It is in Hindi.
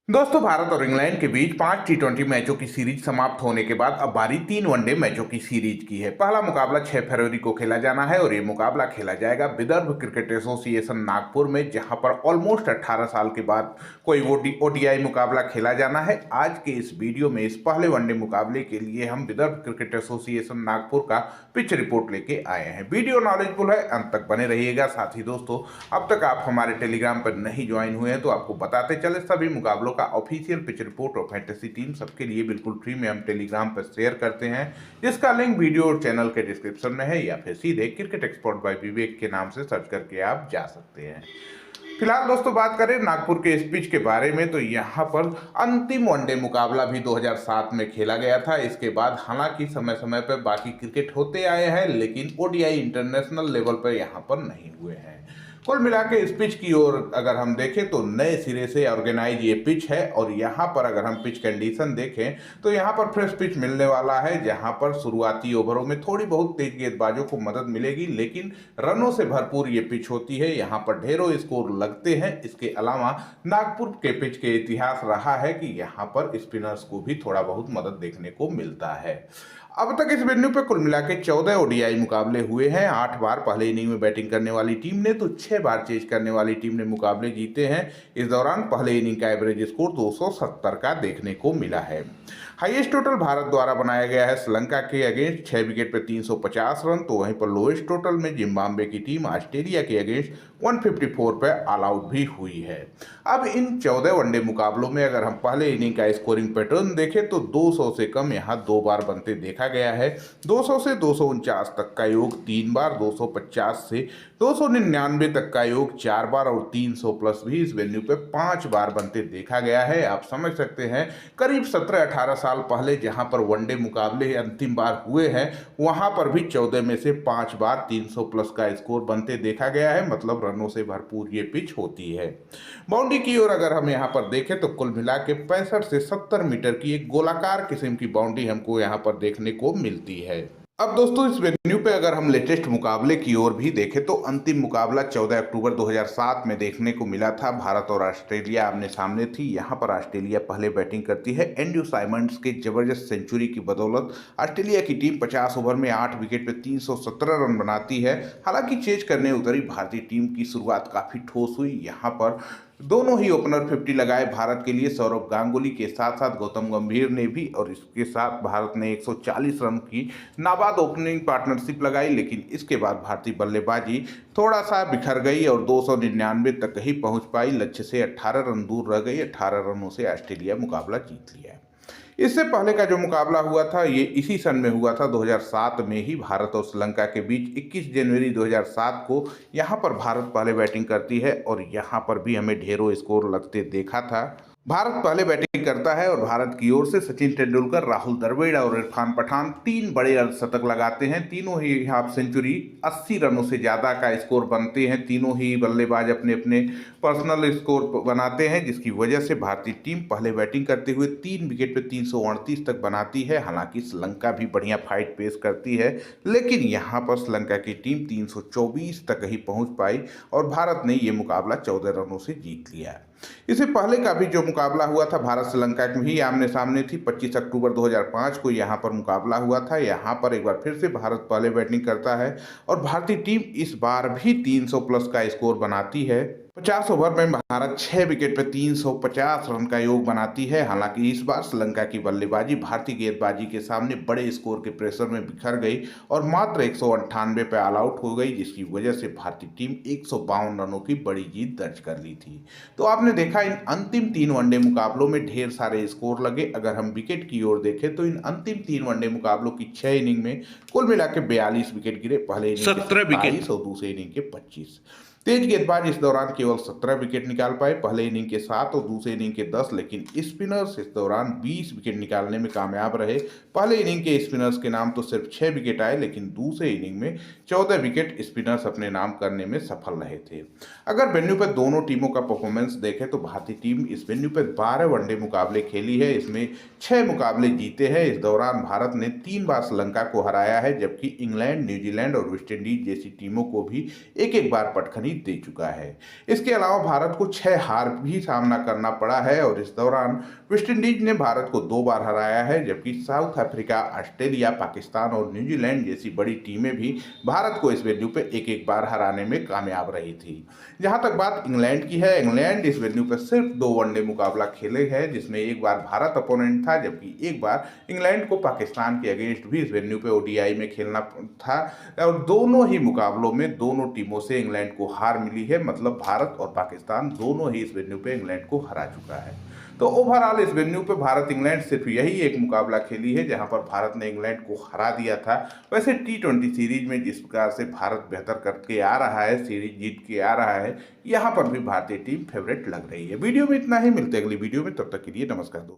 दोस्तों, भारत और इंग्लैंड के बीच 5 T20 मैचों की सीरीज समाप्त होने के बाद अब बारी 3 वनडे मैचों की सीरीज की है। पहला मुकाबला 6 फरवरी को खेला जाना है और ये मुकाबला खेला जाएगा विदर्भ क्रिकेट एसोसिएशन नागपुर में, जहां पर ऑलमोस्ट 18 साल के बाद कोई ओडीआई मुकाबला खेला जाना है। आज के इस वीडियो में इस पहले वनडे मुकाबले के लिए हम विदर्भ क्रिकेट एसोसिएशन नागपुर का पिच रिपोर्ट लेके आए हैं। वीडियो नॉलेजफुल है, अंत तक बने रहिएगा। साथ ही दोस्तों, अब तक आप हमारे टेलीग्राम पर नहीं ज्वाइन हुए हैं तो आपको बताते चले, सभी मुकाबलों का ऑफिशियल पिच रिपोर्ट और फैंटेसी टीम सबके लिए बिल्कुल फ्री में हम टेलीग्राम पर शेयर करते हैं, जिसका लिंक वीडियो और चैनल के डिस्क्रिप्शन में है, या फिर सीधे क्रिकेट एक्सपर्ट बाय विवेक के नाम से सर्च करके आप जा सकते हैं। फिलहाल दोस्तों, बात करें नागपुर के इस पिच के बारे में तो यहाँ पर अंतिम वनडे मुकाबला भी 2007 में खेला गया था। इसके बाद हालांकि समय समय पर बाकी क्रिकेट होते आए हैं, लेकिन ओडीआई इंटरनेशनल लेवल पर यहाँ पर नहीं हुए हैं। कुल मिला के इस पिच की ओर अगर हम देखें तो नए सिरे से ऑर्गेनाइज ये पिच है, और यहाँ पर अगर हम पिच कंडीशन देखें तो यहाँ पर फ्रेश पिच मिलने वाला है, जहाँ पर शुरुआती ओवरों में थोड़ी बहुत तेज गेंदबाजों को मदद मिलेगी, लेकिन रनों से भरपूर ये पिच होती है। यहाँ पर ढेरों स्कोर लगते हैं। इसके अलावा नागपुर के पिच के इतिहास रहा है कि यहाँ पर स्पिनर्स को भी थोड़ा बहुत मदद देखने को मिलता है। अब तक इस वेन्यू पे कुल मिला के 14 ओडीआई मुकाबले हुए हैं। 8 बार पहले इनिंग में बैटिंग करने वाली टीम ने तो 6 बार चेज करने वाली टीम ने मुकाबले जीते हैं। इस दौरान पहले इनिंग का एवरेज स्कोर 270 का देखने को मिला है। हाईएस्ट टोटल भारत द्वारा बनाया गया है श्रीलंका के अगेंस्ट 6 विकेट पे 350 रन, तो वहीं पर लोएस्ट टोटल में जिम्बाब्वे की टीम ऑस्ट्रेलिया के अगेंस्ट 154 पे ऑल आउट भी हुई है। अब इन 14 वनडे मुकाबलों में अगर हम पहले इनिंग का स्कोरिंग पैटर्न देखें तो 200 से कम यहाँ 2 बार बनते देखा गया है। 200 से 249 तक का योग 3 बार, 250 से 299 तक का योग 4 बार और 300 प्लस भी इस वेन्यू पे 5 बार बनते देखा गया है। आप समझ सकते हैं, करीब 17-18 साल पहले जहां पर वनडे मुकाबले अंतिम बार हुए हैं, वहां पर भी 14 में से 5 बार 300 प्लस का स्कोर बनते देखा गया है। मतलब रनों से भरपूर ये पिच होती है। बाउंड्री की ओर अगर हम यहाँ पर देखें तो कुल मिला के 65 से 70 मीटर की एक गोलाकार किस्म की बाउंड्री हमको यहाँ पर देखने को मिलती है। अब दोस्तों, इस वेन्यू पे अगर हम लेटेस्ट मुकाबले की ओर भी देखें तो अंतिम मुकाबला 14 अक्टूबर 2007 में देखने को मिला था। भारत और ऑस्ट्रेलिया आमने सामने थी। यहाँ पर ऑस्ट्रेलिया पहले बैटिंग करती है। एंड्रू साइमंड्स के जबरदस्त सेंचुरी की बदौलत ऑस्ट्रेलिया की टीम 50 ओवर में 8 विकेट पे 317 रन बनाती है। हालांकि चेज करने उतरी भारतीय टीम की शुरुआत काफ़ी ठोस हुई। यहाँ पर दोनों ही ओपनर 50 लगाए भारत के लिए। सौरव गांगुली के साथ साथ गौतम गंभीर ने भी, और इसके साथ भारत ने 140 रन की नाबाद ओपनिंग पार्टनरशिप लगाई। लेकिन इसके बाद भारतीय बल्लेबाजी थोड़ा सा बिखर गई और 299 तक ही पहुंच पाई। लक्ष्य से 18 रन दूर रह गई। 18 रनों से ऑस्ट्रेलिया मुकाबला जीत लिया। इससे पहले का जो मुकाबला हुआ था ये इसी सन में हुआ था, 2007 में ही, भारत और श्रीलंका के बीच। 21 जनवरी 2007 को यहाँ पर भारत पहले बैटिंग करती है और यहाँ पर भी हमें ढेरों स्कोर लगते देखा था। भारत पहले बैटिंग करता है और भारत की ओर से सचिन तेंदुलकर, राहुल द्रविड़ और इरफान पठान 3 बड़े अर्धशतक लगाते हैं। तीनों ही हाफ सेंचुरी, 80 रनों से ज़्यादा का स्कोर बनते हैं। तीनों ही बल्लेबाज अपने अपने पर्सनल स्कोर बनाते हैं, जिसकी वजह से भारतीय टीम पहले बैटिंग करते हुए 3 विकेट पे 338 तक बनाती है। हालांकि श्रीलंका भी बढ़िया फाइट पेश करती है, लेकिन यहाँ पर श्रीलंका की टीम 324 तक ही पहुँच पाई और भारत ने ये मुकाबला 14 रनों से जीत लिया। इससे पहले का भी जो मुकाबला हुआ था, भारत श्रीलंका की भी आमने सामने थी। 25 अक्टूबर 2005 को यहाँ पर मुकाबला हुआ था। यहाँ पर एक बार फिर से भारत पहले बैटिंग करता है और भारतीय टीम इस बार भी 300 प्लस का स्कोर बनाती है। 50 ओवर में भारत 6 विकेट पर 350 रन का योग बनाती है। हालांकि इस बार श्रीलंका की बल्लेबाजी भारतीय गेंदबाजी के सामने बड़े स्कोर के प्रेशर में बिखर गई और मात्र 198 पे ऑल आउट हो गई, जिसकी वजह से भारतीय टीम 152 रनों की बड़ी जीत दर्ज कर ली थी। तो आपने देखा, इन अंतिम 3 वनडे मुकाबलों में ढेर सारे स्कोर लगे। अगर हम विकेट की ओर देखें तो इन अंतिम 3 वनडे मुकाबलों की 6 इनिंग में कुल मिला के 42 विकेट गिरे। पहले इनिंग के 27 और दूसरे इनिंग के 25। तेज गेंदबाज इस दौरान केवल 17 विकेट निकाल पाए। पहले इनिंग के 7 और दूसरे इनिंग के 10, लेकिन स्पिनर्स इस दौरान 20 विकेट निकालने में कामयाब रहे। पहले इनिंग के स्पिनर्स के नाम तो सिर्फ 6 विकेट आए, लेकिन दूसरे इनिंग में 14 विकेट स्पिनर्स अपने नाम करने में सफल रहे थे। अगर वेन्यू पर दोनों टीमों का परफॉर्मेंस देखें तो भारतीय टीम इस वेन्यू पर 12 वनडे मुकाबले खेली है। इसमें 6 मुकाबले जीते हैं। इस दौरान भारत ने 3 बार श्रीलंका को हराया है, जबकि इंग्लैंड, न्यूजीलैंड और वेस्टइंडीज जैसी टीमों को भी एक एक बार पटखनी जीत दे चुका है। इसके अलावा भारत को 6 हार भी सामना करना पड़ा है और इस दौरान वेस्टइंडीज ने भारत को 2 बार हराया है, जबकि साउथ अफ्रीका, ऑस्ट्रेलिया, पाकिस्तान और न्यूजीलैंड जैसी बड़ी टीमें भी भारत को इस वेन्यू पे एक-एक बार हराने में कामयाब रही थी। जहां तक बात इंग्लैंड की है, इंग्लैंड इस वेन्यू पर सिर्फ 2 वनडे मुकाबला खेले हैं, जिसमें एक बार भारत अपोनेंट था, जबकि एक बार इंग्लैंड को पाकिस्तान के अगेंस्ट भी इस वेन्यू पे ओडीआई में खेलना था और दोनों ही मुकाबलों में दोनों टीमों से इंग्लैंड को हार मिली है। मतलब भारत और पाकिस्तान दोनों ही इस वेन्यू पे इंग्लैंड को हरा चुका है। तो ओवरऑल इस वेन्यू पे भारत इंग्लैंड सिर्फ यही एक मुकाबला खेली है जहां पर भारत ने इंग्लैंड को हरा दिया था। वैसे टी20 सीरीज में जिस प्रकार से भारत बेहतर करके आ रहा है, सीरीज जीत के आ रहा है, यहाँ पर भी भारतीय टीम फेवरेट लग रही है। वीडियो में इतना ही, मिलते अगली वीडियो में, तब तक के लिए नमस्कार दोस्तों।